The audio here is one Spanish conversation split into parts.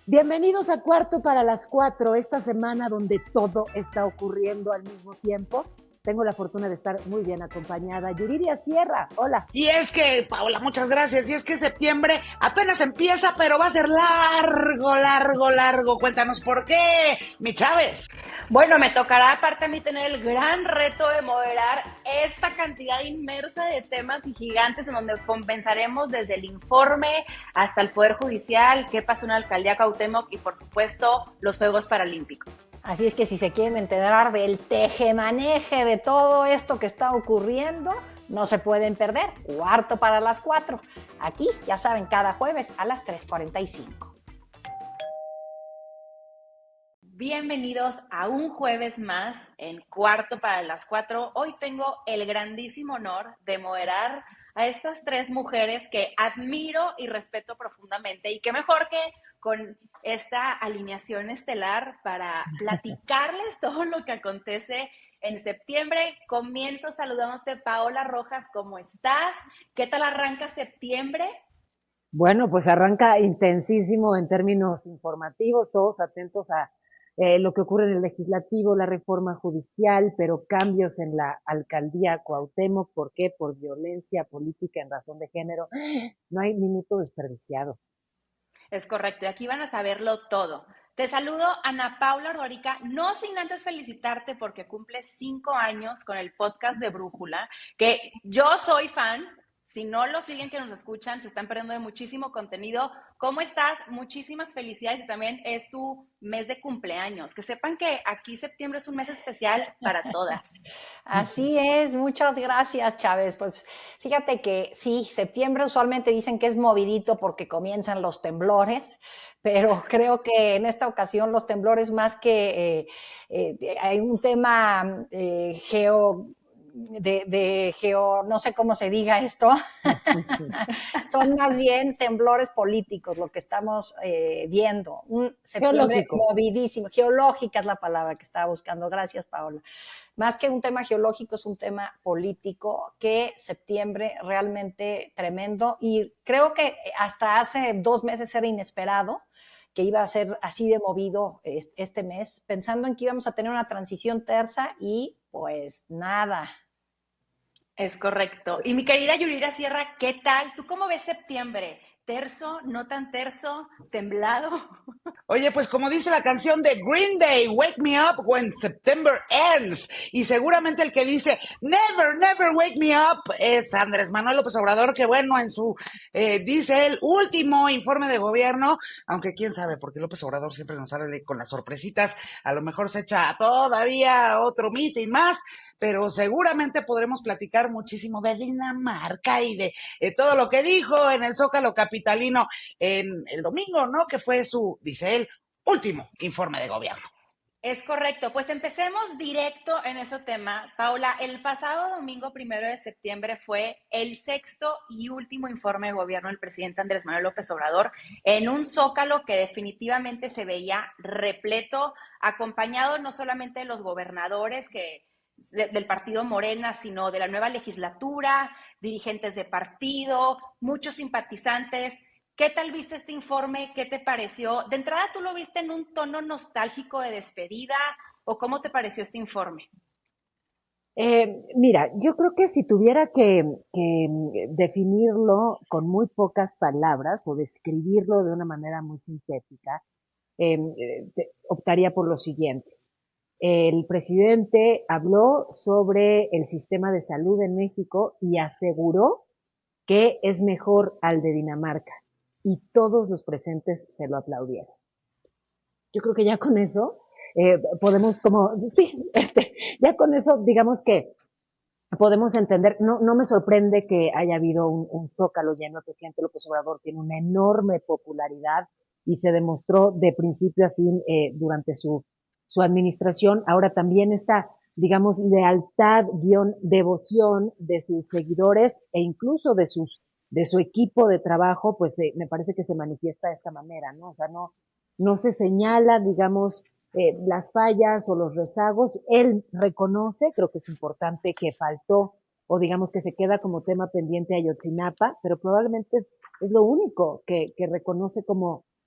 Bienvenidos a Cuarto para las 4, esta semana donde todo está ocurriendo al mismo tiempo. Tengo la fortuna de estar muy bien acompañada. Yuridia Sierra, hola. Y es que, Paola, muchas gracias. Y es que septiembre apenas empieza, pero va a ser largo, largo, largo. Cuéntanos por qué, mi Chávez. Bueno, me tocará aparte a mí tener el gran reto de moderar esta cantidad inmersa de temas y gigantes en donde compensaremos desde el informe hasta el Poder Judicial, qué pasó en la Alcaldía Cuauhtémoc y, por supuesto, los Juegos Paralímpicos. Así es que si se quieren enterar del tejemaneje de todo esto que está ocurriendo, no se pueden perder. Cuarto para las 4. Aquí, ya saben, cada jueves a las 3:45. Bienvenidos a un jueves más en Cuarto para las 4. Hoy tengo el grandísimo honor de moderar a estas tres mujeres que admiro y respeto profundamente, y qué mejor que con esta alineación estelar para platicarles todo lo que acontece en septiembre. Comienzo saludándote, Paola Rojas, ¿cómo estás? ¿Qué tal arranca septiembre? Bueno, pues arranca intensísimo en términos informativos, todos atentos a lo que ocurre en el legislativo, la reforma judicial, pero cambios en la alcaldía Cuauhtémoc. ¿Por qué? Por violencia política en razón de género. No hay minuto desperdiciado. Es correcto, y aquí van a saberlo todo. Te saludo, Ana Paula Ordorica, no sin antes felicitarte porque cumples 5 años con el podcast de Brújula, que yo soy fan. Si no lo siguen, que nos escuchan, se están perdiendo de muchísimo contenido. ¿Cómo estás? Muchísimas felicidades, y también es tu mes de cumpleaños. Que sepan que aquí septiembre es un mes especial para todas. Así es, muchas gracias, Chávez. Pues fíjate que sí, septiembre usualmente dicen que es movidito porque comienzan los temblores, pero creo que en esta ocasión los temblores más que hay un tema no sé cómo se diga esto, son más bien temblores políticos lo que estamos viendo. Un septiembre Geológico. movidísimo, geológica es la palabra que estaba buscando. Gracias, Paola. Más que un tema geológico, es un tema político que septiembre realmente tremendo, y creo que hasta hace 2 meses era inesperado que iba a ser así de movido este mes, pensando en que íbamos a tener una transición tersa y pues nada. Es correcto. Y mi querida Yulira Sierra, ¿qué tal? ¿Tú cómo ves septiembre? ¿Terso, no tan terso, temblado? Oye, pues como dice la canción de Green Day, Wake Me Up When September Ends. Y seguramente el que dice Never, Never Wake Me Up es Andrés Manuel López Obrador, que bueno, en su, dice el último informe de gobierno, aunque quién sabe, porque López Obrador siempre nos sale con las sorpresitas, a lo mejor se echa todavía otro meeting más, pero seguramente podremos platicar muchísimo de Dinamarca y de todo lo que dijo en el Zócalo capitalino en el domingo, ¿no? Que fue su, dice él, último informe de gobierno. Es correcto, pues empecemos directo en ese tema. Paula, el pasado domingo 1 de septiembre fue el sexto y último informe de gobierno del presidente Andrés Manuel López Obrador en un Zócalo que definitivamente se veía repleto, acompañado no solamente de los gobernadores del partido Morena, sino de la nueva legislatura, dirigentes de partido, muchos simpatizantes. ¿Qué tal viste este informe? ¿Qué te pareció? De entrada, ¿tú lo viste en un tono nostálgico de despedida o cómo te pareció este informe? Mira, yo creo que si tuviera que definirlo con muy pocas palabras o describirlo de una manera muy sintética, optaría por lo siguiente. El presidente habló sobre el sistema de salud en México y aseguró que es mejor al de Dinamarca, y todos los presentes se lo aplaudieron. Yo creo que ya con eso podemos como, sí, ya con eso digamos que podemos entender. No me sorprende que haya habido un Zócalo lleno. El presidente López Obrador tiene una enorme popularidad y se demostró de principio a fin durante su administración. Ahora también esta, digamos, lealtad, devoción de sus seguidores e incluso de su equipo de trabajo, pues me parece que se manifiesta de esta manera, ¿no? O sea, no se señala, digamos, las fallas o los rezagos. Él reconoce, creo que es importante, que faltó, o digamos que se queda como tema pendiente Ayotzinapa, pero probablemente es lo único que reconoce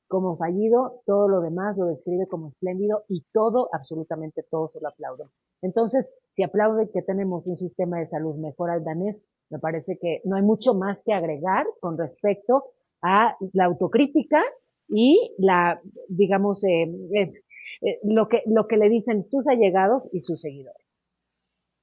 como fallido, todo lo demás lo describe como espléndido y todo, absolutamente todo se lo aplauden. Entonces, si aplauden que tenemos un sistema de salud mejor al danés, me parece que no hay mucho más que agregar con respecto a la autocrítica y la, digamos, lo que le dicen sus allegados y sus seguidores.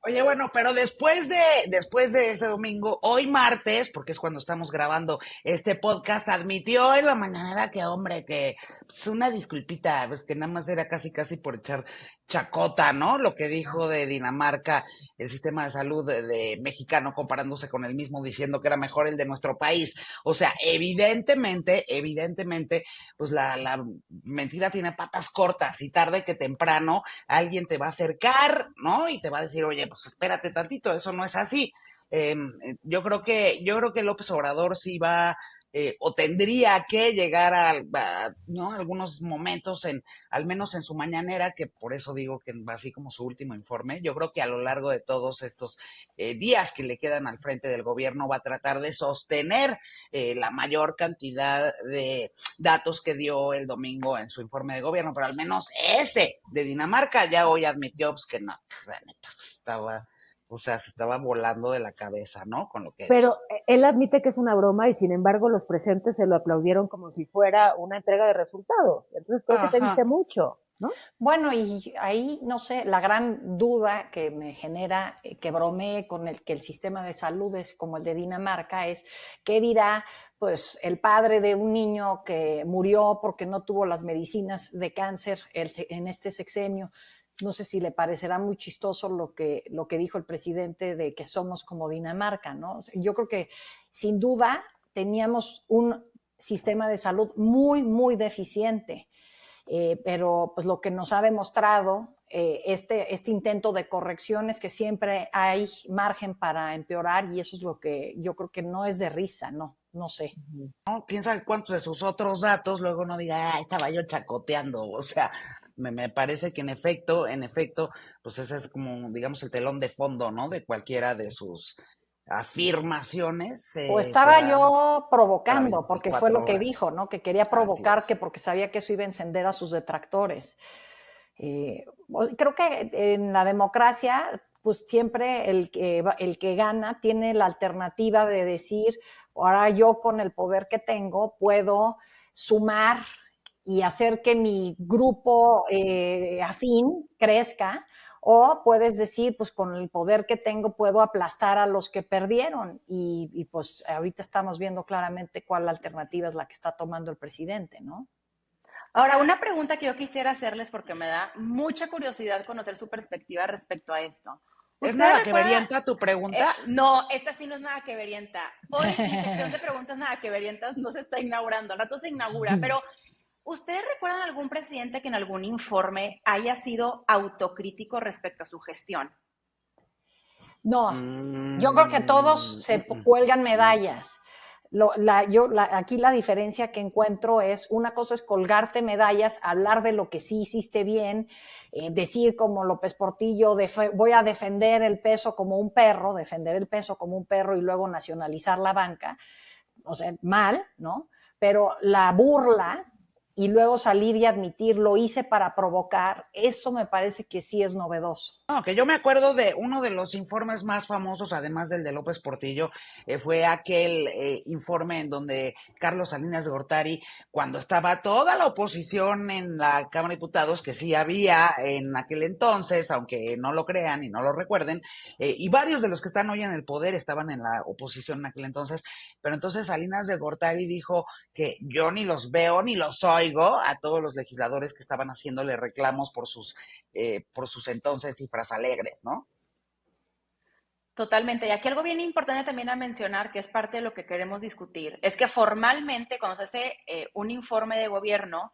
Oye, bueno, pero después de ese domingo, hoy martes, porque es cuando estamos grabando este podcast, admitió en la mañanera que, hombre, que pues una disculpita, pues que nada más era casi por echar chacota, ¿no? Lo que dijo de Dinamarca, el sistema de salud de mexicano comparándose con el mismo, diciendo que era mejor el de nuestro país. O sea, evidentemente, pues la mentira tiene patas cortas y tarde que temprano alguien te va a acercar, ¿no? Y te va a decir, oye, pues espérate tantito, eso no es así. Yo creo que López Obrador sí va o tendría que llegar ¿no? algunos momentos al menos en su mañanera, que por eso digo que va así como su último informe. Yo creo que a lo largo de todos estos días que le quedan al frente del gobierno va a tratar de sostener la mayor cantidad de datos que dio el domingo en su informe de gobierno, pero al menos ese de Dinamarca ya hoy admitió pues, que no, la neta, se estaba volando de la cabeza, ¿no? Con lo que Pero dijo. él admite que es una broma y sin embargo los presentes se lo aplaudieron como si fuera una entrega de resultados. Entonces creo que te dice Ajá. mucho, ¿no? Bueno, y ahí, no sé, la gran duda que me genera, que bromee con el que el sistema de salud es como el de Dinamarca, es qué dirá pues el padre de un niño que murió porque no tuvo las medicinas de cáncer en este sexenio. No sé si le parecerá muy chistoso lo que dijo el presidente de que somos como Dinamarca, ¿no? Yo creo que sin duda teníamos un sistema de salud muy, muy deficiente. Pero pues lo que nos ha demostrado este intento de corrección es que siempre hay margen para empeorar y eso es lo que yo creo que no es de risa, no sé. ¿No? Quién sabe cuántos de sus otros datos, luego no diga, estaba yo chacoteando. O sea, me parece que en efecto, pues ese es como, digamos, el telón de fondo, ¿no? De cualquiera de sus afirmaciones, O se estaba dan yo para provocando, porque fue 24 lo que horas. dijo, ¿no? Que quería Así provocar, que es. porque sabía que eso iba a encender a sus detractores. Creo que en la democracia, pues siempre el que gana tiene la alternativa de decir, ahora yo con el poder que tengo puedo sumar y hacer que mi grupo afín crezca, o puedes decir, pues con el poder que tengo puedo aplastar a los que perdieron. Y pues ahorita estamos viendo claramente cuál alternativa es la que está tomando el presidente, ¿no? Ahora, una pregunta que yo quisiera hacerles porque me da mucha curiosidad conocer su perspectiva respecto a esto. ¿Es ¿Ustedes nada que recuerdan? verienta tu pregunta? No, esta sí no es nada que verienta. Hoy mi sección de preguntas nada que verientas no se está inaugurando, al rato se inaugura, pero ¿ustedes recuerdan algún presidente que en algún informe haya sido autocrítico respecto a su gestión? No, yo creo que todos Mm, se mm, cuelgan no. medallas. Aquí la diferencia que encuentro es, una cosa es colgarte medallas, hablar de lo que sí hiciste bien, decir como López Portillo, voy a defender el peso como un perro, y luego nacionalizar la banca, o sea, mal, ¿no? Pero la burla y luego salir y admitir, lo hice para provocar, eso me parece que sí es novedoso. No, que yo me acuerdo de uno de los informes más famosos, además del de López Portillo, fue aquel informe en donde Carlos Salinas de Gortari, cuando estaba toda la oposición en la Cámara de Diputados, que sí había en aquel entonces, aunque no lo crean y no lo recuerden, y varios de los que están hoy en el poder estaban en la oposición en aquel entonces, pero entonces Salinas de Gortari dijo que yo ni los veo ni los oigo a todos los legisladores que estaban haciéndole reclamos por sus entonces cifras alegres, ¿no? Totalmente. Y aquí algo bien importante también a mencionar, que es parte de lo que queremos discutir, es que formalmente cuando se hace un informe de gobierno,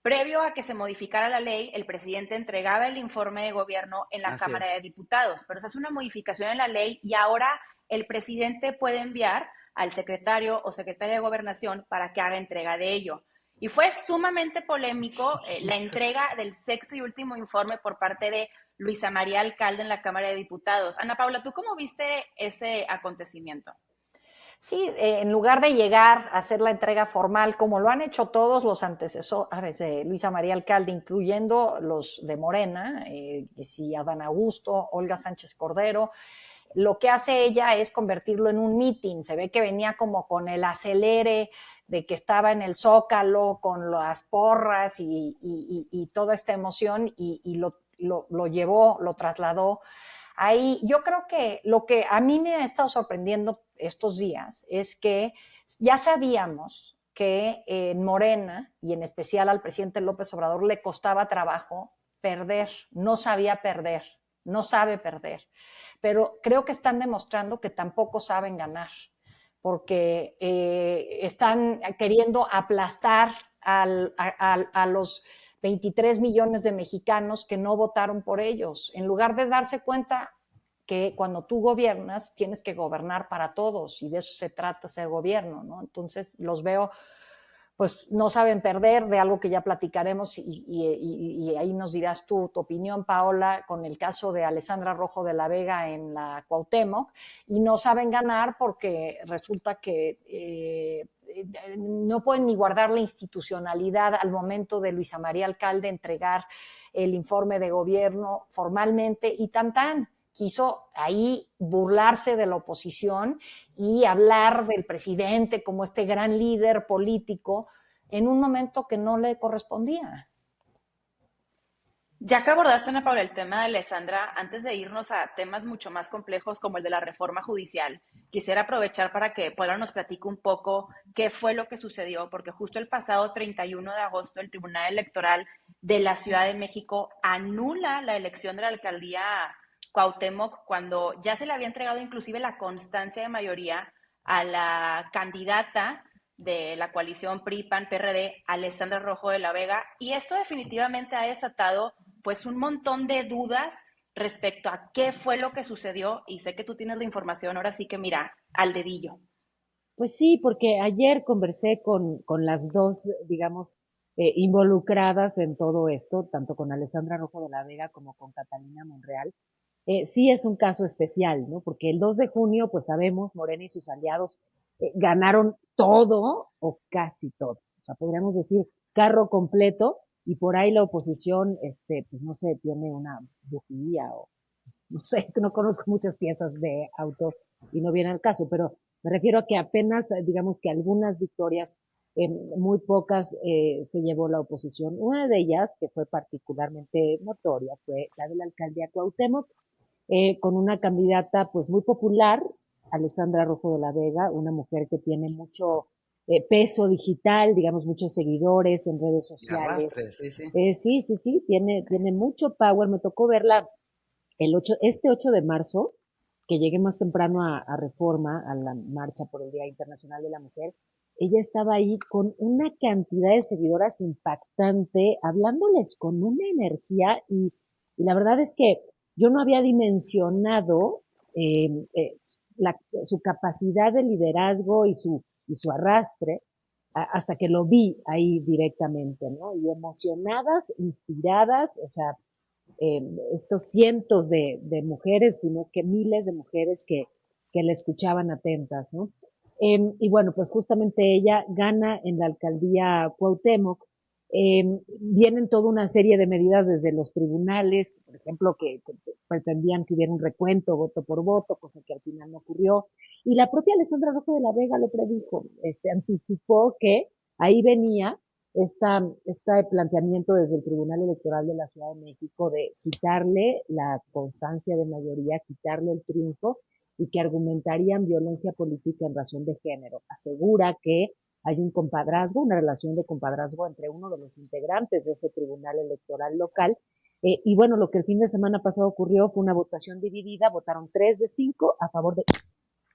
previo a que se modificara la ley, el presidente entregaba el informe de gobierno en la Así Cámara es. de Diputados, pero se hace una modificación en la ley y ahora el presidente puede enviar al secretario o secretaria de Gobernación para que haga entrega de ello. Y fue sumamente polémico la entrega del sexto y último informe por parte de Luisa María Alcalde en la Cámara de Diputados. Ana Paula, ¿tú cómo viste ese acontecimiento? Sí, en lugar de llegar a hacer la entrega formal, como lo han hecho todos los antecesores de Luisa María Alcalde, incluyendo los de Morena, sí, Adán Augusto, Olga Sánchez Cordero, lo que hace ella es convertirlo en un meeting. Se ve que venía como con el acelere de que estaba en el Zócalo con las porras y toda esta emoción y lo llevó, lo trasladó. Ahí yo creo que lo que a mí me ha estado sorprendiendo estos días es que ya sabíamos que en Morena y en especial al presidente López Obrador le costaba trabajo perder, no sabía perder, no sabe perder, pero creo que están demostrando que tampoco saben ganar, porque están queriendo aplastar a los 23 millones de mexicanos que no votaron por ellos, en lugar de darse cuenta que cuando tú gobiernas tienes que gobernar para todos y de eso se trata ser gobierno, ¿no? Entonces los veo, pues no saben perder de algo que ya platicaremos y ahí nos dirás tú tu opinión, Paola, con el caso de Alessandra Rojo de la Vega en la Cuauhtémoc, y no saben ganar porque resulta que no pueden ni guardar la institucionalidad al momento de Luisa María Alcalde entregar el informe de gobierno formalmente y tan quiso ahí burlarse de la oposición y hablar del presidente como este gran líder político en un momento que no le correspondía. Ya que abordaste, Ana Paula, el tema de Alessandra, antes de irnos a temas mucho más complejos como el de la reforma judicial, quisiera aprovechar para que Paula nos platique un poco qué fue lo que sucedió, porque justo el pasado 31 de agosto el Tribunal Electoral de la Ciudad de México anula la elección de la alcaldía Cuauhtémoc cuando ya se le había entregado inclusive la constancia de mayoría a la candidata de la coalición PRI-PAN-PRD, Alessandra Rojo de la Vega, y esto definitivamente ha desatado pues un montón de dudas respecto a qué fue lo que sucedió y sé que tú tienes la información, ahora sí que mira, al dedillo. Pues sí, porque ayer conversé con las dos, digamos, involucradas en todo esto, tanto con Alessandra Rojo de la Vega como con Catalina Monreal. Sí es un caso especial, ¿no? Porque el 2 de junio, pues sabemos, Morena y sus aliados ganaron todo o casi todo. O sea, podríamos decir carro completo y por ahí la oposición, pues no sé, tiene una bujía o no sé, no conozco muchas piezas de auto y no viene al caso, pero me refiero a que apenas, digamos que algunas victorias, muy pocas, se llevó la oposición. Una de ellas, que fue particularmente notoria, fue la de la alcaldía Cuauhtémoc, con una candidata pues muy popular, Alessandra Rojo de la Vega, una mujer que tiene mucho peso digital, digamos, muchos seguidores en redes sociales. Arrastre, sí, sí. Sí, tiene mucho power. Me tocó verla este 8 de marzo, que llegué más temprano a Reforma, a la marcha por el Día Internacional de la Mujer, ella estaba ahí con una cantidad de seguidoras impactante, hablándoles con una energía y la verdad es que yo no había dimensionado eh, eh, su capacidad de liderazgo y su arrastre hasta que lo vi ahí directamente, ¿no? Y emocionadas, inspiradas, o sea, eh, estos cientos de mujeres, si no es que miles de mujeres que le escuchaban atentas, ¿no? Y bueno, pues justamente ella gana en la alcaldía Cuauhtémoc. Vienen toda una serie de medidas desde los tribunales, por ejemplo, que pretendían que hubiera un recuento voto por voto, cosa que al final no ocurrió. Y la propia Alessandra Rojo de la Vega lo predijo, anticipó que ahí venía este planteamiento desde el Tribunal Electoral de la Ciudad de México de quitarle la constancia de mayoría, quitarle el triunfo y que argumentarían violencia política en razón de género. Asegura que hay un compadrazgo, una relación de compadrazgo entre uno de los integrantes de ese Tribunal Electoral local. Y bueno, lo que el fin de semana pasado ocurrió fue una votación dividida, votaron 3 de 5 a favor de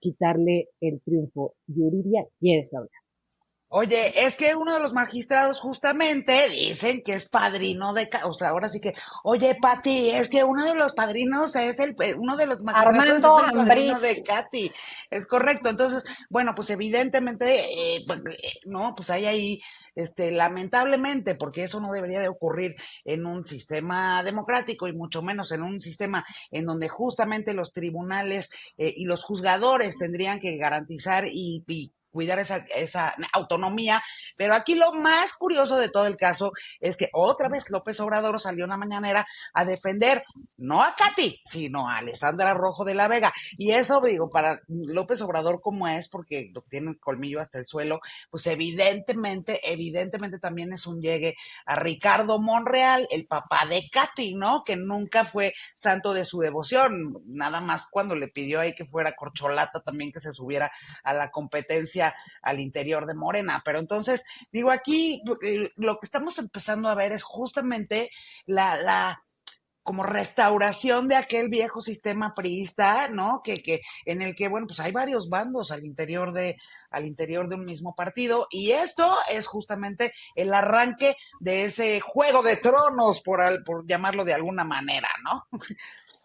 quitarle el triunfo. Yuridia, ¿quieres hablar? Oye, es que uno de los magistrados justamente dicen que es padrino o sea, ahora sí que, oye, Pati, es que uno de los padrinos uno de los magistrados Armando es el padrino Ambriz. de Katy, es correcto. Entonces, bueno, pues evidentemente, no, pues hay ahí, lamentablemente, porque eso no debería de ocurrir en un sistema democrático y mucho menos en un sistema en donde justamente los tribunales y los juzgadores tendrían que garantizar y cuidar esa autonomía, pero aquí lo más curioso de todo el caso es que otra vez López Obrador salió en la mañanera a defender no a Katy, sino a Alessandra Rojo de la Vega, y eso digo, para López Obrador como es, porque lo tiene el colmillo hasta el suelo, pues evidentemente también es un llegue a Ricardo Monreal, el papá de Katy, ¿no? Que nunca fue santo de su devoción, nada más cuando le pidió ahí que fuera corcholata también que se subiera a la competencia al interior de Morena. Pero entonces, digo, aquí lo que estamos empezando a ver es justamente la como restauración de aquel viejo sistema priista, ¿no? Que en el que, bueno, pues hay varios bandos al interior de un mismo partido, y esto es justamente el arranque de ese juego de tronos, por llamarlo de alguna manera, ¿no?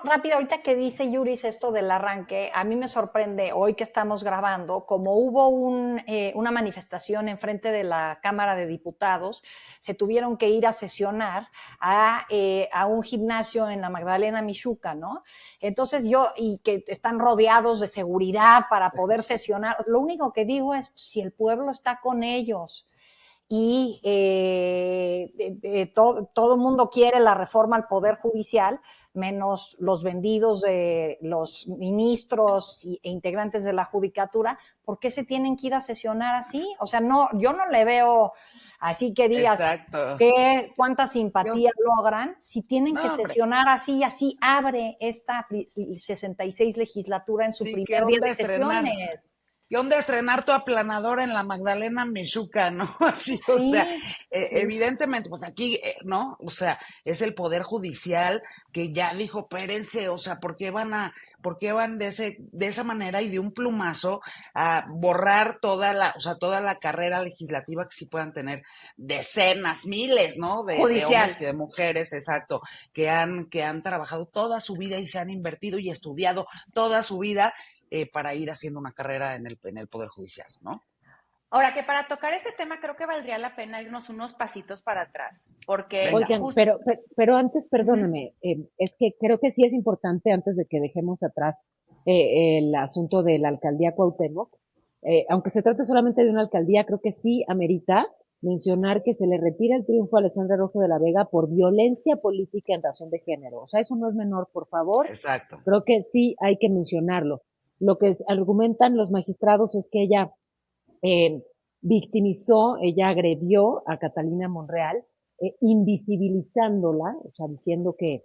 Rápido, ahorita que dice Yuris esto del arranque, a mí me sorprende hoy que estamos grabando, como hubo una manifestación enfrente de la Cámara de Diputados, se tuvieron que ir a sesionar a un gimnasio en la Magdalena Mixhuca, ¿no? Entonces y que están rodeados de seguridad para poder sesionar, lo único que digo es, si el pueblo está con ellos, y todo el mundo quiere la reforma al Poder Judicial, menos los vendidos de los ministros e integrantes de la judicatura. ¿Por qué se tienen que ir a sesionar así? O sea, no, yo no le veo así que digas cuánta simpatía logran si tienen que sesionar así, y así abre esta 66 legislatura en su primer día de sesiones. ¿Qué onda estrenar tu aplanadora en la Magdalena Mixhuca, no? Así, o sea, evidentemente, pues aquí, ¿no? O sea, es el Poder Judicial que ya dijo, espérense, o sea, ¿por qué van de esa manera y de un plumazo a borrar toda la carrera legislativa que sí puedan tener decenas, miles, ¿no? De hombres y de mujeres, exacto, que han trabajado toda su vida y se han invertido y estudiado toda su vida para ir haciendo una carrera en el Poder Judicial, ¿no? Ahora, que para tocar este tema creo que valdría la pena irnos unos pasitos para atrás, porque... Oigan, pero antes, perdóname, es que creo que sí es importante, antes de que dejemos atrás el asunto de la alcaldía Cuauhtémoc, aunque se trate solamente de una alcaldía, creo que sí amerita mencionar que se le retira el triunfo a Alessandra Rojo de la Vega por violencia política en razón de género. O sea, eso no es menor, por favor. Exacto. Creo que sí hay que mencionarlo. Lo que argumentan los magistrados es que ella victimizó, ella agredió a Catalina Monreal, invisibilizándola, o sea, diciendo que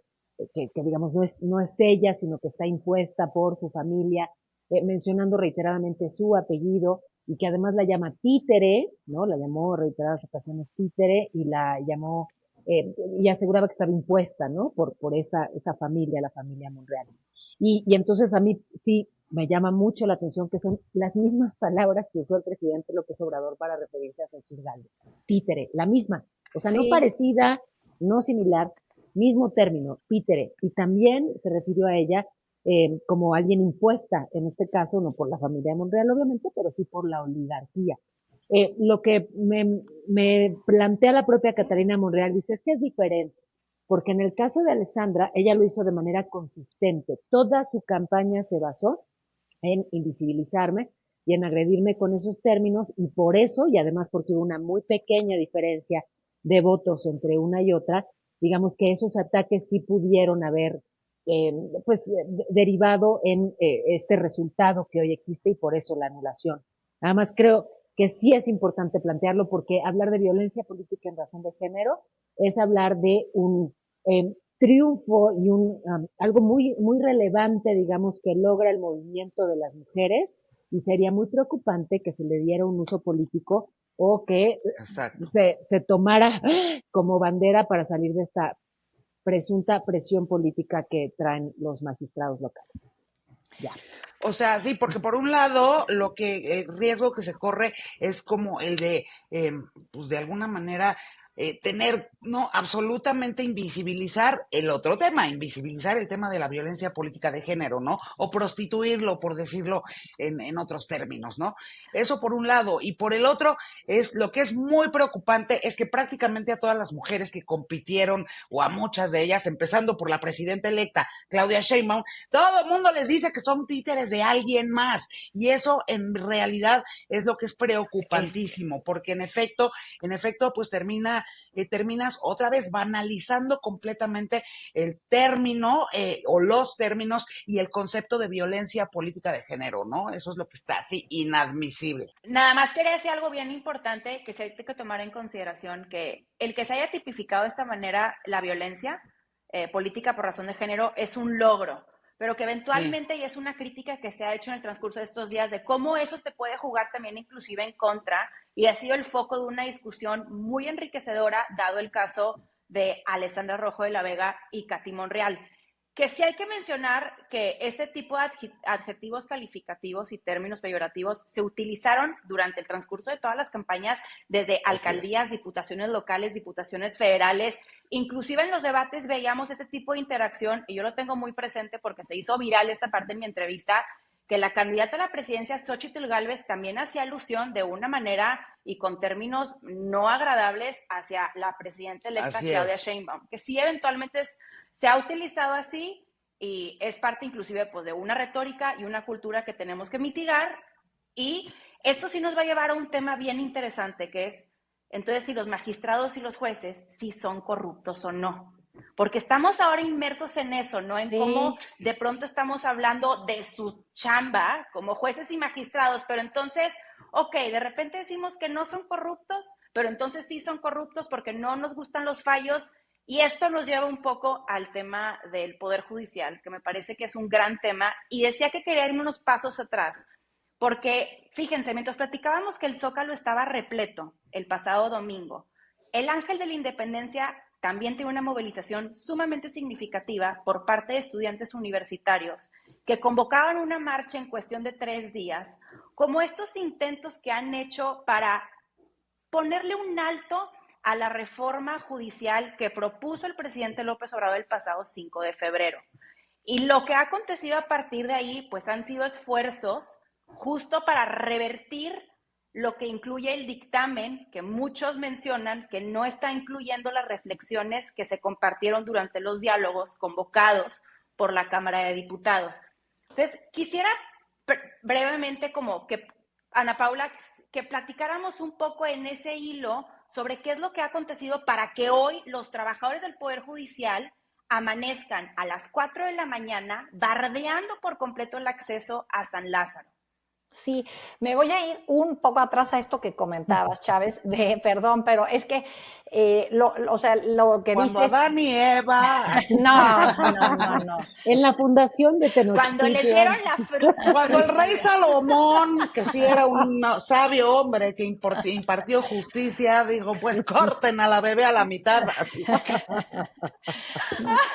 digamos no es ella, sino que está impuesta por su familia, mencionando reiteradamente su apellido, y que además la llama títere, ¿no? La llamó reiteradas ocasiones títere, y la llamó, y aseguraba que estaba impuesta, ¿no? Por esa familia, la familia Monreal. Y entonces a mí sí me llama mucho la atención que son las mismas palabras que usó el presidente López Obrador para referirse a Xochitl Gálvez. Títere, la misma. O sea, no parecida, no similar, mismo término, títere. Y también se refirió a ella como alguien impuesta, en este caso, no por la familia Monreal, obviamente, pero sí por la oligarquía. Lo que me plantea la propia Catalina Monreal, dice, es que es diferente, porque en el caso de Alessandra, ella lo hizo de manera consistente. Toda su campaña se basó en invisibilizarme y en agredirme con esos términos, y por eso, y además porque hubo una muy pequeña diferencia de votos entre una y otra, digamos que esos ataques sí pudieron haber derivado en este resultado que hoy existe, y por eso la anulación. Nada más creo que sí es importante plantearlo, porque hablar de violencia política en razón de género es hablar de un triunfo y algo muy relevante, digamos, que logra el movimiento de las mujeres, y sería muy preocupante que se le diera un uso político o que se tomara como bandera para salir de esta presunta presión política que traen los magistrados locales. Ya. O sea, sí, porque por un lado, el riesgo que se corre es como el de, pues de alguna manera, tener, no, absolutamente invisibilizar el otro tema, invisibilizar el tema de la violencia política de género, ¿no? O prostituirlo, por decirlo en otros términos, ¿no? Eso por un lado. Y por el otro, es lo que es muy preocupante es que prácticamente a todas las mujeres que compitieron, o a muchas de ellas, empezando por la presidenta electa, Claudia Sheinbaum, todo el mundo les dice que son títeres de alguien más. Y eso en realidad es lo que es preocupantísimo, porque en efecto, pues terminas otra vez banalizando completamente el término o los términos y el concepto de violencia política de género, ¿no? Eso es lo que está así inadmisible. Nada más quería decir algo bien importante que se hay que tomar en consideración, que el que se haya tipificado de esta manera la violencia política por razón de género es un logro, pero que Sí. eventualmente, y es una crítica que se ha hecho en el transcurso de estos días, de cómo eso te puede jugar también inclusive en contra, y ha sido el foco de una discusión muy enriquecedora, dado el caso de Alessandra Rojo de la Vega y Katy Monreal. Que sí hay que mencionar que este tipo de adjetivos calificativos y términos peyorativos se utilizaron durante el transcurso de todas las campañas, desde alcaldías, diputaciones locales, diputaciones federales, inclusive en los debates veíamos este tipo de interacción, y yo lo tengo muy presente porque se hizo viral esta parte en mi entrevista, que la candidata a la presidencia, Xóchitl Gálvez, también hacía alusión de una manera y con términos no agradables hacia la presidenta electa Así Claudia es. Sheinbaum, que sí eventualmente se ha utilizado así y es parte inclusive pues, de una retórica y una cultura que tenemos que mitigar, y esto sí nos va a llevar a un tema bien interesante, que es entonces si los magistrados y los jueces sí son corruptos o no. Porque estamos ahora inmersos en eso, ¿no? En cómo Sí, de pronto estamos hablando de su chamba como jueces y magistrados, pero entonces, ok, de repente decimos que no son corruptos, pero entonces sí son corruptos porque no nos gustan los fallos, y esto nos lleva un poco al tema del Poder Judicial, que me parece que es un gran tema, y decía que quería irme unos pasos atrás, porque fíjense, mientras platicábamos que el Zócalo estaba repleto el pasado domingo, el Ángel de la Independencia también tiene una movilización sumamente significativa por parte de estudiantes universitarios que convocaban una marcha en cuestión de 3 días, como estos intentos que han hecho para ponerle un alto a la reforma judicial que propuso el presidente López Obrador el pasado 5 de febrero. Y lo que ha acontecido a partir de ahí, pues han sido esfuerzos justo para revertir lo que incluye el dictamen, que muchos mencionan que no está incluyendo las reflexiones que se compartieron durante los diálogos convocados por la Cámara de Diputados. Entonces, quisiera brevemente como que, Ana Paula, que platicáramos un poco en ese hilo sobre qué es lo que ha acontecido para que hoy los trabajadores del Poder Judicial amanezcan a las 4 de la mañana bardeando por completo el acceso a San Lázaro. sí, me voy a ir un poco atrás a esto que comentabas, Chávez, perdón, pero es que, o sea, lo que Cuando dices, Adán y Eva, no. En la fundación de Cuando les dieron Tenochtitlan. la fruta cuando el rey prohibida. Salomón, que sí era un sabio hombre que impartió justicia, dijo, pues corten a la bebé a la mitad, así,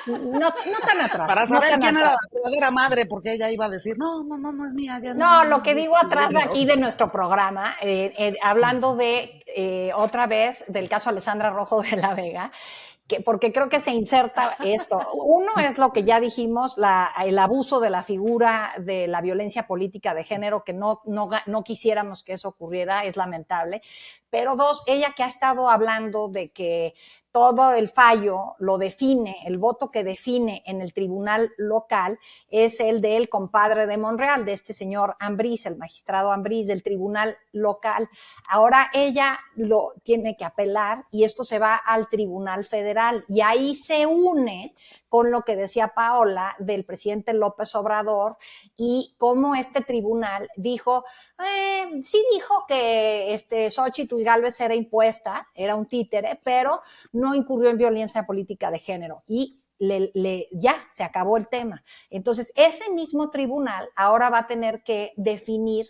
No tan atrás, para no saber tan quién era atrás. la verdadera madre, porque ella iba a decir, no es mía, ya no, No, no, lo no, que no, digo atrás de no. aquí de nuestro programa, hablando de otra vez del caso Alessandra Rojo de la Vega, porque creo que se inserta esto. Uno es lo que ya dijimos, el abuso de la figura de la violencia política de género, que no quisiéramos que eso ocurriera, es lamentable. Pero dos, ella que ha estado hablando de que todo el fallo lo define, el voto que define en el tribunal local es el del compadre de Monreal, de este señor Ambriz, el magistrado Ambriz del tribunal local. Ahora ella lo tiene que apelar y esto se va al tribunal federal y ahí se une con lo que decía Paola del presidente López Obrador y cómo este tribunal dijo, sí dijo que Xóchitl Gálvez era impuesta, era un títere, pero no incurrió en violencia política de género y ya se acabó el tema. Entonces, ese mismo tribunal ahora va a tener que definir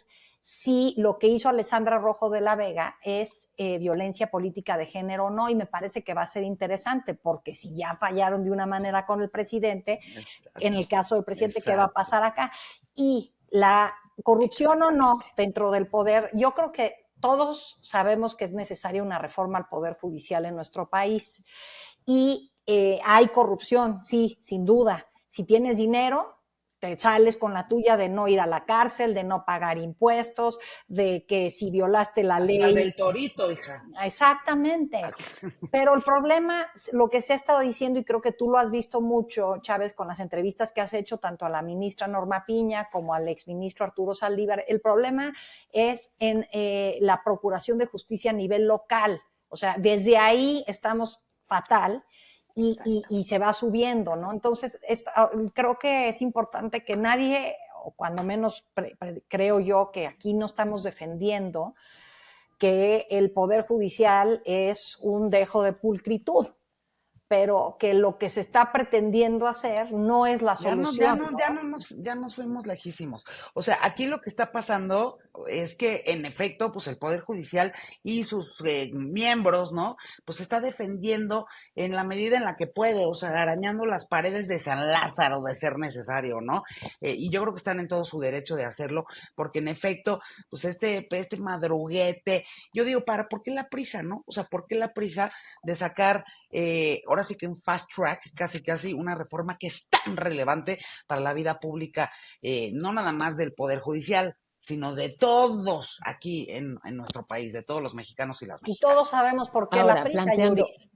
si lo que hizo Alessandra Rojo de la Vega es violencia política de género o no, y me parece que va a ser interesante, porque si ya fallaron de una manera con el presidente, Exacto. en el caso del presidente, ¿qué Exacto. va a pasar acá? Y la corrupción o no dentro del poder, yo creo que todos sabemos que es necesaria una reforma al Poder Judicial en nuestro país. Y hay corrupción, sí, sin duda. Si tienes dinero, te sales con la tuya de no ir a la cárcel, de no pagar impuestos, de que si violaste la Hasta ley. del torito, hija. Exactamente. Pero el problema, lo que se ha estado diciendo, y creo que tú lo has visto mucho, Chávez, con las entrevistas que has hecho tanto a la ministra Norma Piña como al exministro Arturo Saldívar, el problema es en la procuración de justicia a nivel local. O sea, desde ahí estamos fatal. Y se va subiendo, ¿no? Entonces, creo que es importante que nadie, o cuando menos creo yo que aquí no estamos defendiendo que el Poder Judicial es un dejo de pulcritud, pero que lo que se está pretendiendo hacer no es la solución. Ya nos fuimos lejísimos. O sea, aquí lo que está pasando es que, en efecto, pues el Poder Judicial y sus miembros, ¿no? Pues está defendiendo en la medida en la que puede, o sea, arañando las paredes de San Lázaro de ser necesario, ¿no? Y yo creo que están en todo su derecho de hacerlo, porque en efecto, pues este madruguete, yo digo, ¿por qué la prisa, no? O sea, ¿por qué la prisa de sacar, ahora sí que un fast track, casi una reforma que es tan relevante para la vida pública, no nada más del Poder Judicial, sino de todos aquí en nuestro país, de todos los mexicanos y las Y todos mexicanas? sabemos por qué Ahora, la prisa, planteando, Yuris.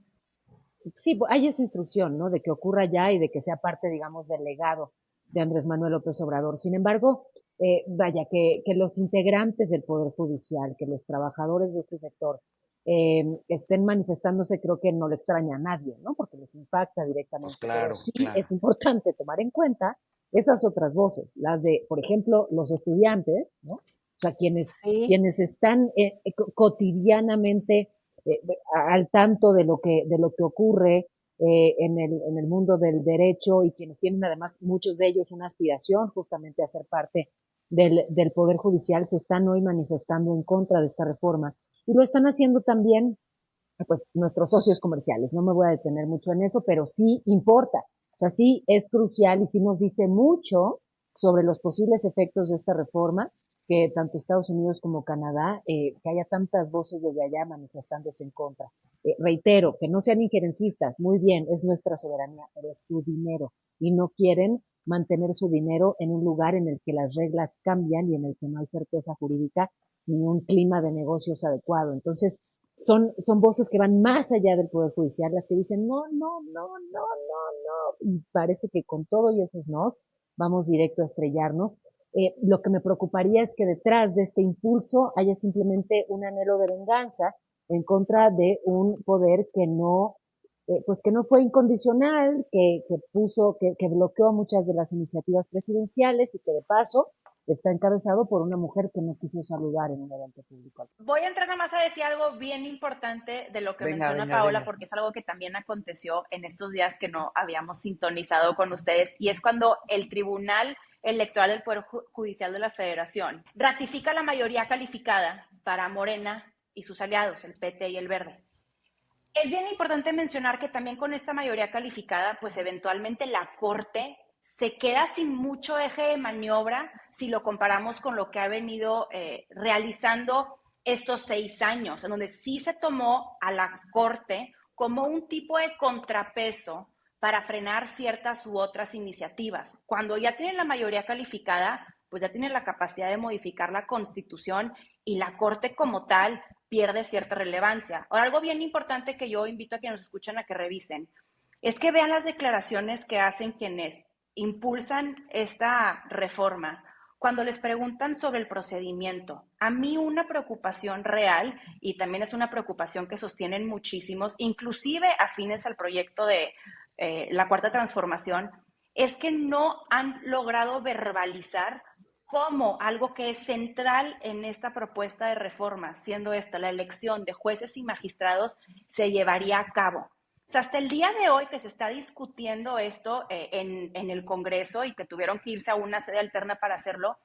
sí, hay esa instrucción, ¿no? De que ocurra ya y de que sea parte, digamos, del legado de Andrés Manuel López Obrador. Sin embargo, vaya, que los integrantes del Poder Judicial, que los trabajadores de este sector estén manifestándose, creo que no le extraña a nadie, ¿no? Porque les impacta Pues directamente. Pero claro, sí claro. es importante tomar en cuenta esas otras voces, las de, por ejemplo, los estudiantes, ¿no? O sea, Sí. quienes están cotidianamente eh, al tanto de lo que ocurre en el mundo del derecho y quienes tienen además muchos de ellos una aspiración justamente a ser parte del Poder Judicial se están hoy manifestando en contra de esta reforma y lo están haciendo también pues nuestros socios comerciales. No me voy a detener mucho en eso, pero sí importa. O sea, sí es crucial y sí nos dice mucho sobre los posibles efectos de esta reforma, que tanto Estados Unidos como Canadá, que haya tantas voces desde allá manifestándose en contra. Reitero, que no sean injerencistas, muy bien, es nuestra soberanía, pero es su dinero y no quieren mantener su dinero en un lugar en el que las reglas cambian y en el que no hay certeza jurídica ni un clima de negocios adecuado. Entonces, son voces que van más allá del Poder Judicial, las que dicen no, y parece que con todo y esos nos vamos directo a estrellarnos. Lo que me preocuparía es que detrás de este impulso haya simplemente un anhelo de venganza en contra de un poder que no, pues que no fue incondicional, que bloqueó muchas de las iniciativas presidenciales y que de paso está encabezado por una mujer que no quiso saludar en un evento público. Voy a entrar nada más a decir algo bien importante de lo que menciona Venga, Paola, venga. porque es algo que también aconteció en estos días que no habíamos sintonizado con ustedes, y es cuando el Tribunal Electoral del Poder Judicial de la Federación ratifica la mayoría calificada para Morena y sus aliados, el PT y el Verde. Es bien importante mencionar que también con esta mayoría calificada, pues eventualmente la Corte se queda sin mucho eje de maniobra si lo comparamos con lo que ha venido realizando estos 6 años, en donde sí se tomó a la Corte como un tipo de contrapeso para frenar ciertas u otras iniciativas. Cuando ya tienen la mayoría calificada, pues ya tienen la capacidad de modificar la Constitución y la Corte como tal pierde cierta relevancia. Ahora, algo bien importante que yo invito a quienes nos escuchan a que revisen es que vean las declaraciones que hacen quienes impulsan esta reforma cuando les preguntan sobre el procedimiento. A mí una preocupación real, y también es una preocupación que sostienen muchísimos, inclusive afines al proyecto de la Cuarta Transformación, es que no han logrado verbalizar cómo algo que es central en esta propuesta de reforma, siendo esta la elección de jueces y magistrados, se llevaría a cabo. O sea, hasta el día de hoy que se está discutiendo esto en el Congreso y que tuvieron que irse a una sede alterna para hacerlo,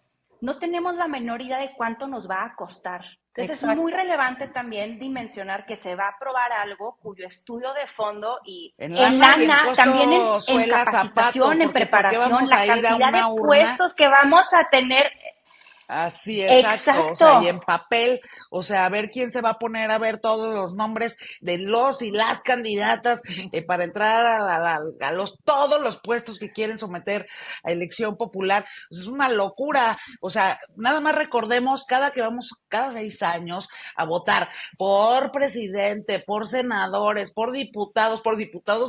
no tenemos la menor idea de cuánto nos va a costar. Entonces Exacto. es muy relevante también dimensionar que se va a aprobar algo cuyo estudio de fondo y En en lana y en lana, también costo en suela zapato, capacitación, en porque ¿por qué preparación, vamos la a ir a cantidad de una urna? puestos que vamos a tener. Así, exacto, o sea, y en Exacto. papel, o sea, a ver quién se va a poner a ver todos los nombres de los y las candidatas para entrar a los todos los puestos que quieren someter a elección popular. Pues es una locura, o sea, nada más recordemos cada 6 años a votar por presidente, por senadores, por diputados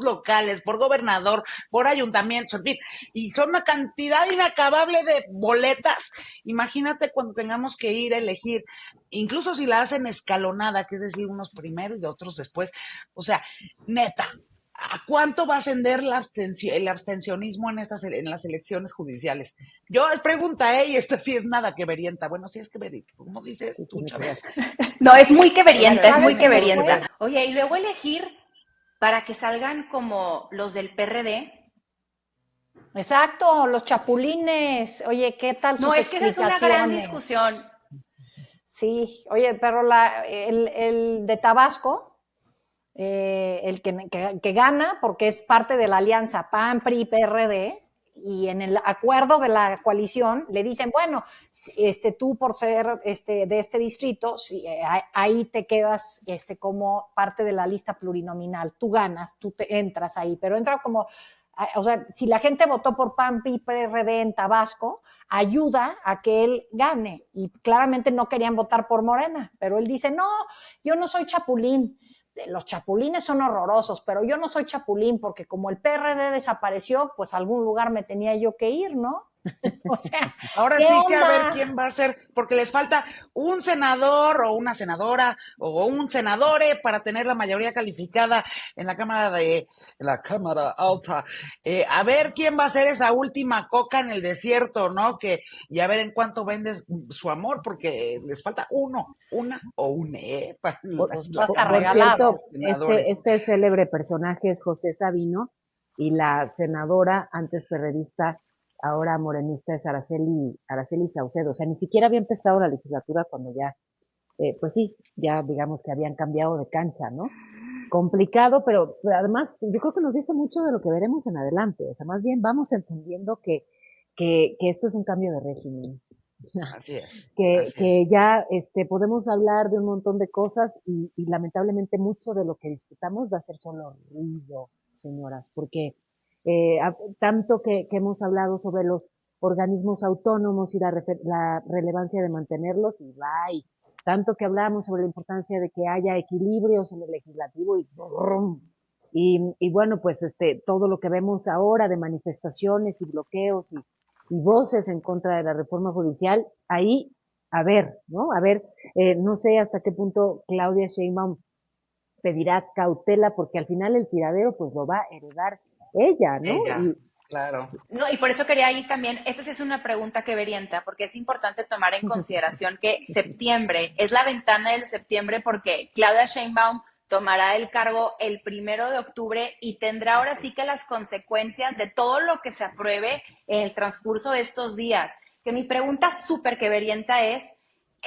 locales, por gobernador, por ayuntamientos, en fin, y son una cantidad inacabable de boletas. Imagínate cuando tengamos que ir a elegir, incluso si la hacen escalonada, que es decir, unos primero y otros después. O sea, neta, ¿a cuánto va a ascender el abstencionismo en las elecciones judiciales? Yo pregunta, y esta sí es nada que verienta. Bueno, sí es que verienta, ¿cómo dices Sí, tú, tiene que ver. Chávez? No, es muy O queverienta, sea, es sí muy ¿Sabes tiene qué todo que fue? queverienta. ver. Oye, y luego elegir para que salgan como los del PRD. Exacto, los chapulines. Oye, ¿qué tal No, sus es que esa es una gran explicaciones? discusión. Sí, oye, pero el de Tabasco, el que gana, porque es parte de la alianza PAN, PRI, PRD, y en el acuerdo de la coalición le dicen, bueno, tú por ser de este distrito, ahí te quedas como parte de la lista plurinominal, tú ganas, tú te entras ahí, pero entra como, o sea, si la gente votó por PAN, PRI, PRD en Tabasco, ayuda a que él gane, y claramente no querían votar por Morena, pero él dice, no, yo no soy chapulín, los chapulines son horrorosos, pero yo no soy chapulín porque como el PRD desapareció, pues a algún lugar me tenía yo que ir, ¿no? O sea, Ahora ¿qué sí que a ver onda? quién va a ser, porque les falta un senador o una senadora o un senadore para tener la mayoría calificada en la Cámara Alta. A ver quién va a ser esa última coca en el desierto, ¿no? Y a ver en cuánto vendes su amor, porque les falta una o un para Pues las hasta Por candidatas regalado. cierto, a senadores. este célebre personaje es José Sabino y la senadora, antes perredista, ahora morenista, es Araceli Saucedo. O sea, ni siquiera había empezado la legislatura cuando ya, pues sí, ya digamos que habían cambiado de cancha, ¿no? Complicado, pero además yo creo que nos dice mucho de lo que veremos en adelante. O sea, más bien vamos entendiendo que esto es un cambio de régimen. Así es, que, así es. que ya podemos hablar de un montón de cosas y lamentablemente mucho de lo que discutamos va a ser solo ruido, señoras, porque tanto que hemos hablado sobre los organismos autónomos y la relevancia de mantenerlos y bye, tanto que hablamos sobre la importancia de que haya equilibrios en el legislativo y ¡brum! Y bueno, pues todo lo que vemos ahora de manifestaciones y bloqueos y voces en contra de la reforma judicial, ahí a ver, ¿no? A ver, no sé hasta qué punto Claudia Sheinbaum pedirá cautela, porque al final el tiradero pues lo va a heredar ella, ¿no? Ella, claro. No, y por eso quería ahí también, esta sí es una pregunta que verienta, porque es importante tomar en consideración que septiembre es la ventana del septiembre porque Claudia Sheinbaum tomará el cargo el 1 de octubre y tendrá ahora sí que las consecuencias de todo lo que se apruebe en el transcurso de estos días. Que mi pregunta súper que verienta es,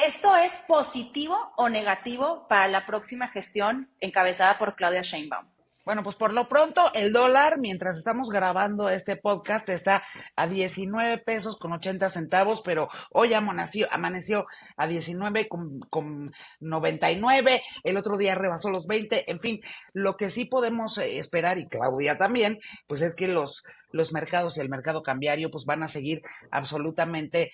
¿esto es positivo o negativo para la próxima gestión encabezada por Claudia Sheinbaum? Bueno, pues por lo pronto el dólar, mientras estamos grabando este podcast, está a 19 pesos con 80 centavos, pero hoy amaneció a 19 con 99, el otro día rebasó los 20, en fin, lo que sí podemos esperar, y Claudia también, pues es que los mercados y el mercado cambiario pues van a seguir absolutamente,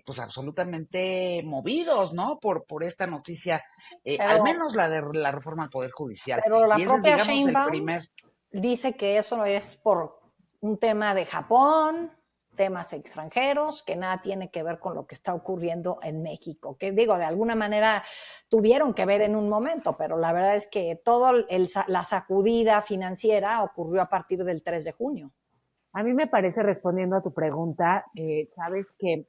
pues absolutamente movidos, ¿no? Por esta noticia, al Pero, menos la de la reforma al Poder Judicial. pero la Y ese es, propia digamos, el Sheinbaum primer. dice que eso es por un tema de Japón, temas extranjeros, que nada tiene que ver con lo que está ocurriendo en México, que digo, de alguna manera tuvieron que ver en un momento, pero la verdad es que la sacudida financiera ocurrió a partir del 3 de junio. A mí me parece, respondiendo a tu pregunta, Chávez, que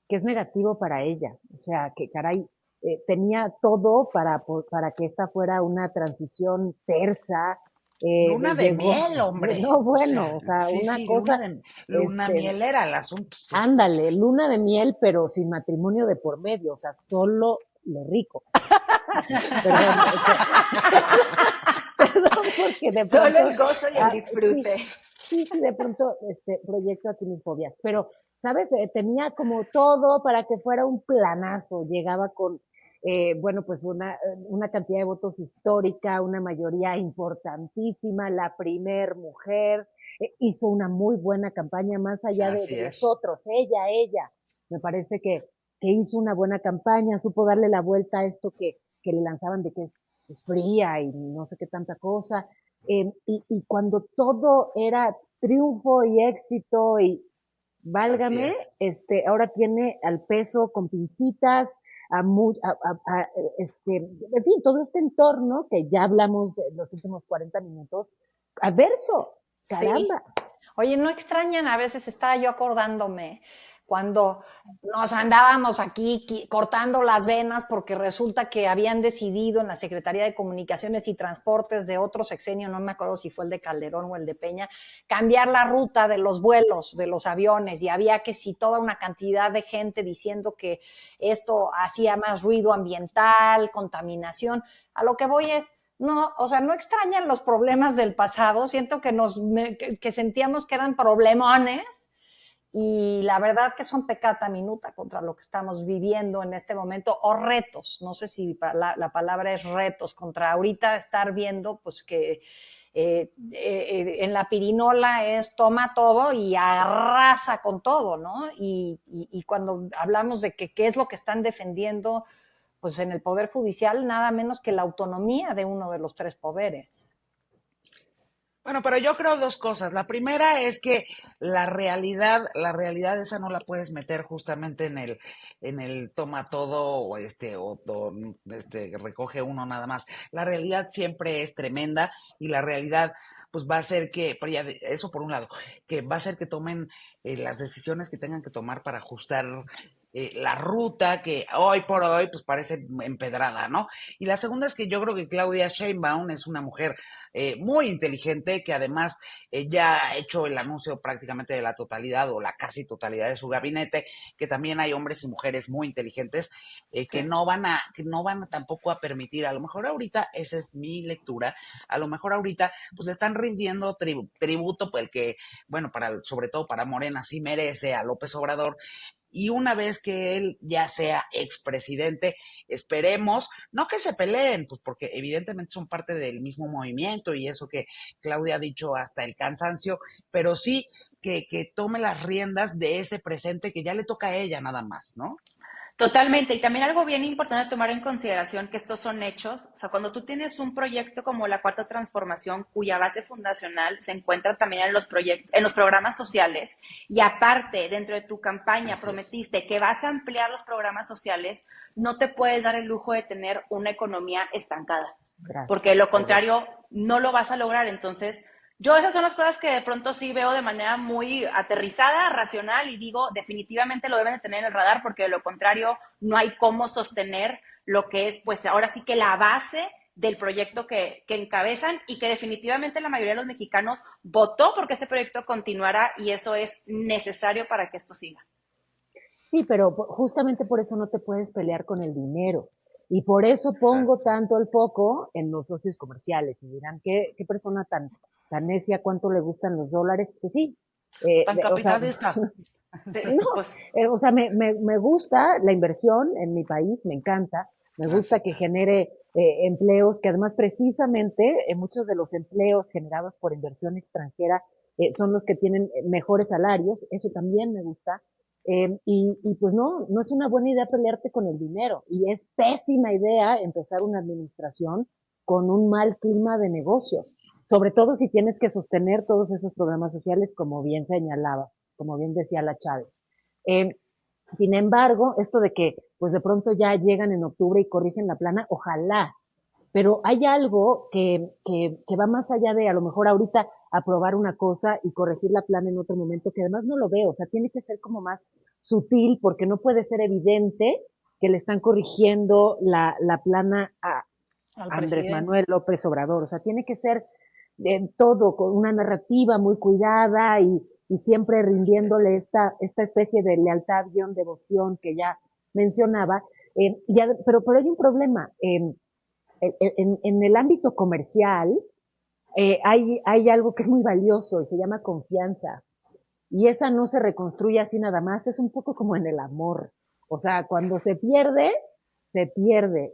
es negativo para ella. O sea, que caray, tenía todo para que esta fuera una transición tersa, Luna de llegó, miel, hombre. no, O sea, bueno, o sea, sí, una sí, cosa, luna miel era el asunto. Sí, sí. ándale, luna de miel, pero sin matrimonio de por medio, o sea, solo lo rico. Perdón, perdón, porque de Solo pronto, el gozo y el sí, disfrute. sí, de pronto proyecto aquí mis fobias, pero, ¿sabes? Tenía como todo para que fuera un planazo, llegaba con, bueno, pues una cantidad de votos histórica, una mayoría importantísima, la primer mujer, hizo una muy buena campaña más allá de Así los es. otros, ella, me parece que hizo una buena campaña, supo darle la vuelta a esto que le lanzaban de que es fría y no sé qué tanta cosa, y cuando todo era triunfo y éxito y Así válgame, es. ahora tiene al peso con pincitas, en fin, todo este entorno que ya hablamos en los últimos 40 minutos, adverso, Sí. caramba. Oye, ¿no extrañan? A veces estaba yo acordándome cuando nos andábamos aquí cortando las venas porque resulta que habían decidido en la Secretaría de Comunicaciones y Transportes de otro sexenio, no me acuerdo si fue el de Calderón o el de Peña, cambiar la ruta de los vuelos, de los aviones, y había que sí toda una cantidad de gente diciendo que esto hacía más ruido ambiental, contaminación. A lo que voy es, no, o sea, no extrañan los problemas del pasado, siento que sentíamos que eran problemones y la verdad que son pecata minuta contra lo que estamos viviendo en este momento, o retos, no sé si la palabra es retos, contra ahorita estar viendo pues que en la pirinola es toma todo y arrasa con todo, ¿no? Y cuando hablamos de que qué es lo que están defendiendo, pues en el Poder Judicial nada menos que la autonomía de uno de los tres poderes. Bueno, pero yo creo dos cosas. La primera es que la realidad esa no la puedes meter justamente en el toma todo o recoge uno nada más. La realidad siempre es tremenda y la realidad pues va a ser que, pero ya eso por un lado, que va a ser que tomen las decisiones que tengan que tomar para ajustar la ruta que hoy por hoy pues parece empedrada, ¿no? Y la segunda es que yo creo que Claudia Sheinbaum es una mujer muy inteligente, que además ya ha hecho el anuncio prácticamente de la totalidad o la casi totalidad de su gabinete, que también hay hombres y mujeres muy inteligentes Sí. que no van a tampoco a permitir, a lo mejor ahorita, esa es mi lectura, a lo mejor ahorita pues le están rindiendo tributo, pues el que, bueno, sobre todo para Morena sí merece a López Obrador, y una vez que él ya sea expresidente, esperemos, no que se peleen, pues porque evidentemente son parte del mismo movimiento y eso que Claudia ha dicho hasta el cansancio, pero sí que tome las riendas de ese presente que ya le toca a ella nada más, ¿no? Totalmente. Y también algo bien importante tomar en consideración que estos son hechos. O sea, cuando tú tienes un proyecto como la Cuarta Transformación, cuya base fundacional se encuentra también en los proyectos, en los programas sociales, y aparte, dentro de tu campaña Así es. prometiste que vas a ampliar los programas sociales, no te puedes dar el lujo de tener una economía estancada, porque de Gracias. lo Correcto. contrario no lo vas a lograr. Entonces, yo esas son las cosas que de pronto sí veo de manera muy aterrizada, racional, y digo, definitivamente lo deben de tener en el radar, porque de lo contrario no hay cómo sostener lo que es, pues ahora sí que la base del proyecto que encabezan, y que definitivamente la mayoría de los mexicanos votó porque ese proyecto continuara, y eso es necesario para que esto siga. Sí, pero justamente por eso no te puedes pelear con el dinero. Y por eso pongo Exacto. tanto el foco en los socios comerciales. Y dirán, ¿qué persona tan necia? ¿Cuánto le gustan los dólares? Pues sí, Tan o sea, capitalista. Sí, no, pues o sea, me gusta la inversión en mi país, me encanta, me gusta Así, que genere empleos, que además precisamente muchos de los empleos generados por inversión extranjera son los que tienen mejores salarios, eso también me gusta. Y pues no es una buena idea pelearte con el dinero y es pésima idea empezar una administración con un mal clima de negocios, sobre todo si tienes que sostener todos esos programas sociales como bien señalaba, como bien decía la Chávez. Eh, Sin embargo, esto de que pues de pronto ya llegan en octubre y corrigen la plana, ojalá, pero hay algo que va más allá de a lo mejor ahorita aprobar una cosa y corregir la plana en otro momento, que además no lo veo, o sea, tiene que ser como más sutil porque no puede ser evidente que le están corrigiendo la plana a al Andrés presidente. Manuel López Obrador, o sea, tiene que ser todo con una narrativa muy cuidada y siempre rindiéndole esta especie de lealtad, guión, devoción que ya mencionaba. Pero hay un problema. En el ámbito comercial hay algo que es muy valioso y se llama confianza. Y esa no se reconstruye así nada más, es un poco como en el amor. O sea, cuando se pierde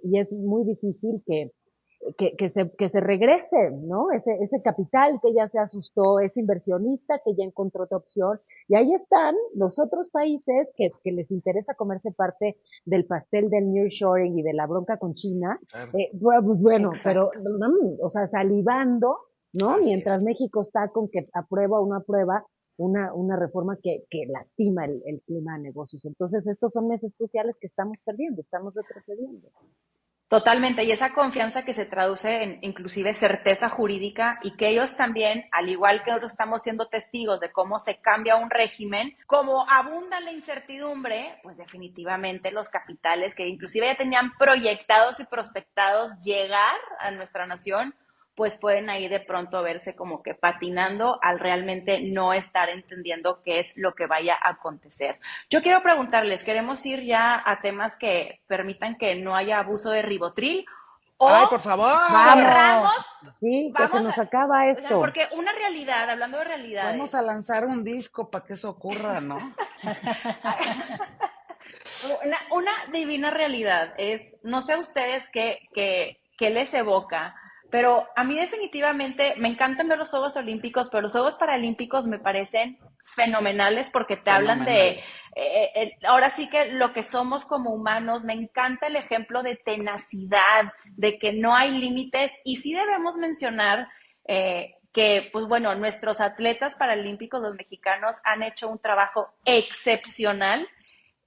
y es muy difícil que se regrese, ¿no? Ese capital que ya se asustó, ese inversionista que ya encontró otra opción. Y ahí están los otros países que les interesa comerse parte del pastel del nearshoring y de la bronca con China. Claro. Bueno, Exacto. pero, o sea, salivando, ¿no? Así Mientras es. México está con que aprueba o no aprueba una reforma que lastima el clima de negocios. Entonces, estos son meses cruciales que estamos perdiendo, estamos retrocediendo. Totalmente, y esa confianza que se traduce en inclusive certeza jurídica y que ellos también, al igual que nosotros estamos siendo testigos de cómo se cambia un régimen, como abunda la incertidumbre, pues definitivamente los capitales que inclusive ya tenían proyectados y prospectados llegar a nuestra nación, pues pueden ahí de pronto verse como que patinando al realmente no estar entendiendo qué es lo que vaya a acontecer. Yo quiero preguntarles, ¿queremos ir ya a temas que permitan que no haya abuso de ribotril Ay, o por favor. cerramos? Vamos, sí, que se Vamos nos a, acaba esto. porque una realidad, hablando de Vamos a realidades, lanzar un disco para que eso ocurra, ¿no? una divina realidad es, no sé a ustedes qué les evoca, pero a mí definitivamente me encantan ver los Juegos Olímpicos, pero los Juegos Paralímpicos me parecen fenomenales porque te hablan de, Fenomenales. ahora sí que lo que somos como humanos, me encanta el ejemplo de tenacidad, de que no hay límites y sí debemos mencionar que, pues bueno, nuestros atletas paralímpicos, los mexicanos, han hecho un trabajo excepcional.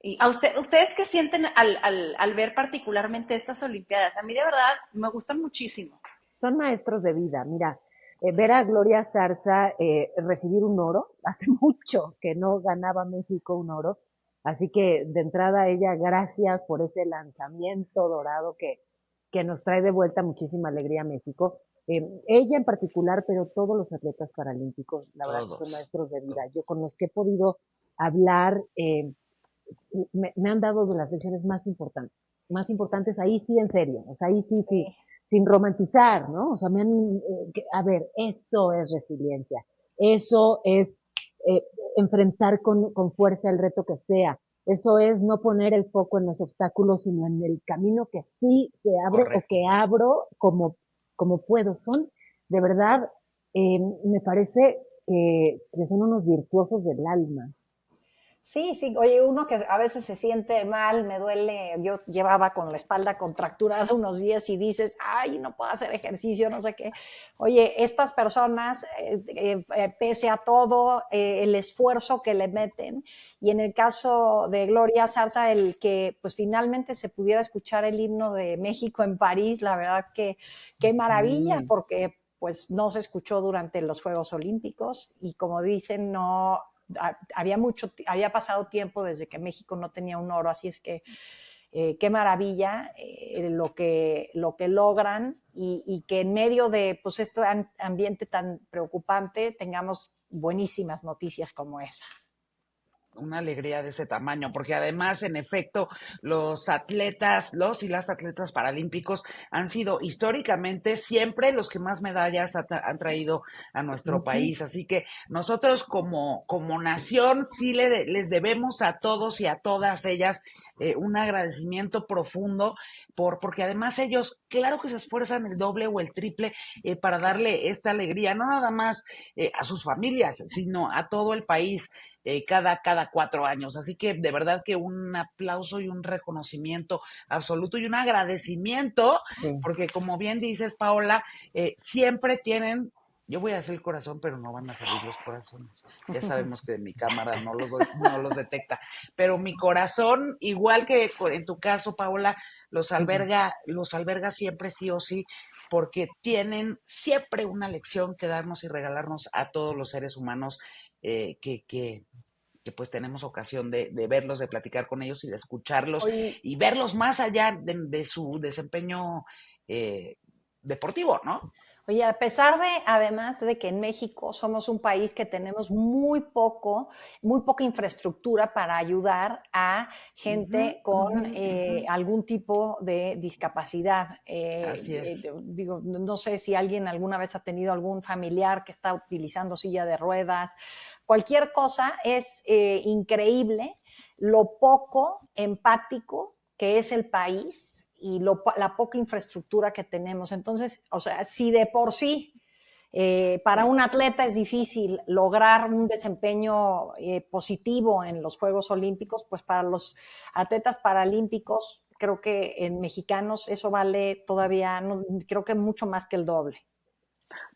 Y a ustedes qué sienten al ver particularmente estas Olimpiadas? A mí de verdad me gustan muchísimo. Son maestros de vida. Mira, ver a Gloria Zarza recibir un oro, hace mucho que no ganaba México un oro, así que de entrada a ella, gracias por ese lanzamiento dorado que nos trae de vuelta muchísima alegría a México. Ella en particular, pero todos los atletas paralímpicos, la verdad que son Todos. maestros de vida. Todos. Yo con los que he podido hablar, me han dado de las lecciones más importantes ahí sí en serio, o sea, ahí sí, sí, Sí. sin romantizar, ¿no? O sea, a ver, eso es resiliencia, eso es eh, enfrentar con fuerza el reto que sea, eso es no poner el foco en los obstáculos, sino en el camino que sí se abre o Correcto. que abro como puedo. Son, de verdad, me parece que son unos virtuosos del alma. Sí, sí, oye, uno que a veces se siente mal, me duele, yo llevaba con la espalda contracturada unos días y dices, ay, no puedo hacer ejercicio, no sé qué. Oye, estas personas, pese a todo el esfuerzo que le meten, y en el caso de Gloria Zarza, el que pues finalmente se pudiera escuchar el himno de México en París, la verdad que qué maravilla, Mm. porque pues no se escuchó durante los Juegos Olímpicos y como dicen, no había pasado tiempo desde que México no tenía un oro, así es que qué maravilla lo que logran y que en medio de pues, este ambiente tan preocupante tengamos buenísimas noticias como esa. Una alegría de ese tamaño, porque además, en efecto, los y las atletas paralímpicos han sido históricamente siempre los que más medallas han traído a nuestro Ujú. país. Así que nosotros como nación sí les debemos a todos y a todas ellas un agradecimiento profundo porque además ellos, claro que se esfuerzan el doble o el triple para darle esta alegría, no nada más a sus familias, sino a todo el país cada 4 años. Así que de verdad que un aplauso y un reconocimiento absoluto y un agradecimiento, Sí. porque como bien dices, Paola, siempre tienen. Yo voy a hacer el corazón, pero no van a salir los corazones. Ya sabemos que mi cámara no los detecta. Pero mi corazón, igual que en tu caso, Paola, los alberga siempre sí o sí, porque tienen siempre una lección que darnos y regalarnos a todos los seres humanos que pues tenemos ocasión de verlos, de platicar con ellos y de escucharlos Oye, y verlos más allá de su desempeño deportivo, ¿no? Oye, a pesar de, además de que en México somos un país que tenemos muy poca infraestructura para ayudar a gente con algún tipo de discapacidad. Así es. Digo, no sé si alguien alguna vez ha tenido algún familiar que está utilizando silla de ruedas. Cualquier cosa es increíble lo poco empático que es el país y la poca infraestructura que tenemos. Entonces, o sea, si de por sí para un atleta es difícil lograr un desempeño positivo en los Juegos Olímpicos, pues para los atletas paralímpicos, creo que en mexicanos eso vale todavía, no, creo que mucho más que el doble.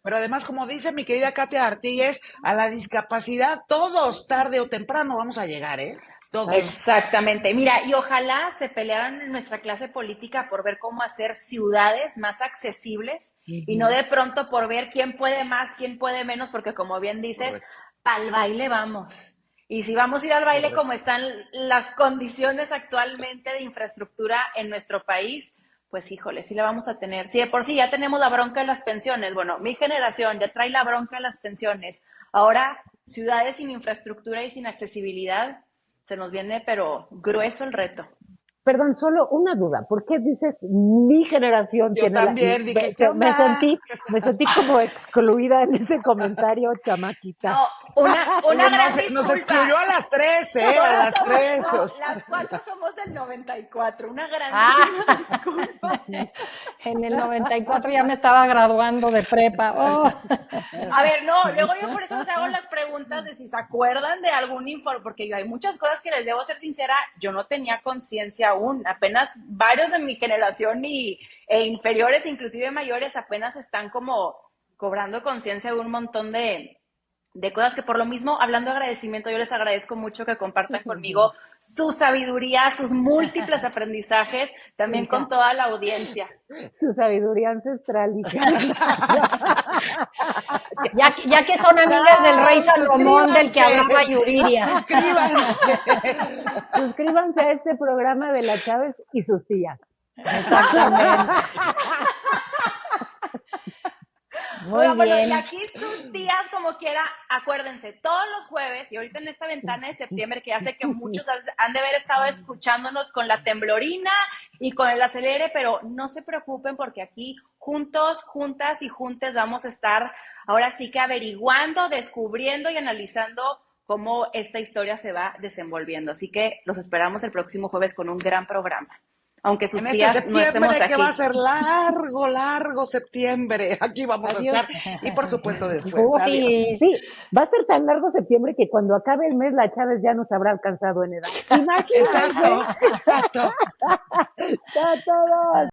Pero además, como dice mi querida Katia Artigues, a la discapacidad todos tarde o temprano vamos a llegar, ¿eh? Todos. Exactamente. Mira, y ojalá se pelearan en nuestra clase política por ver cómo hacer ciudades más accesibles y no de pronto por ver quién puede más, quién puede menos, porque como bien dices, pa'l baile vamos. Y si vamos a ir al baile como están las condiciones actualmente de infraestructura en nuestro país, pues híjole, sí la vamos a tener. Si de por sí ya tenemos la bronca de las pensiones, bueno, mi generación ya trae la bronca de las pensiones. Ahora, ciudades sin infraestructura y sin accesibilidad, se nos viene, pero grueso el reto. Perdón, solo una duda. ¿Por qué dices mi generación? Yo también dije, ¿qué onda? Me sentí como excluida en ese comentario, chamaquita. No, una gran disculpa. Nos excluyó a las 3, ¿eh? A las 3. No, las 4 somos del 94. Una gran disculpa. En el 94 ya me estaba graduando de prepa. Oh. A ver, no, luego yo por eso les hago las preguntas de si se acuerdan de algún informe, porque hay muchas cosas que les debo ser sincera, yo no tenía conciencia aún, apenas varios de mi generación e inferiores, inclusive mayores, apenas están como cobrando conciencia de un montón de cosas que por lo mismo, hablando de agradecimiento, yo les agradezco mucho que compartan conmigo su sabiduría, sus múltiples aprendizajes, también con toda la audiencia. Su sabiduría ancestral, hija. Ya que son amigas del rey Salomón, del que hablaba Yuriria. Suscríbanse a este programa de la Chávez y sus tías. Exactamente. Muy bien. Bueno, y aquí sus días, como quiera, acuérdense, todos los jueves, y ahorita en esta ventana de septiembre, que ya sé que muchos han de haber estado escuchándonos con la temblorina y con el acelere, pero no se preocupen porque aquí juntos, juntas y juntes vamos a estar ahora sí que averiguando, descubriendo y analizando cómo esta historia se va desenvolviendo. Así que los esperamos el próximo jueves con un gran programa. Aunque sus días no estemos aquí. Que va a ser largo septiembre. Aquí vamos a estar. Y por supuesto después. Adiós. Sí, va a ser tan largo septiembre que cuando acabe el mes la Chávez ya nos habrá alcanzado en edad. Imagínate. Exacto. Chao a todos.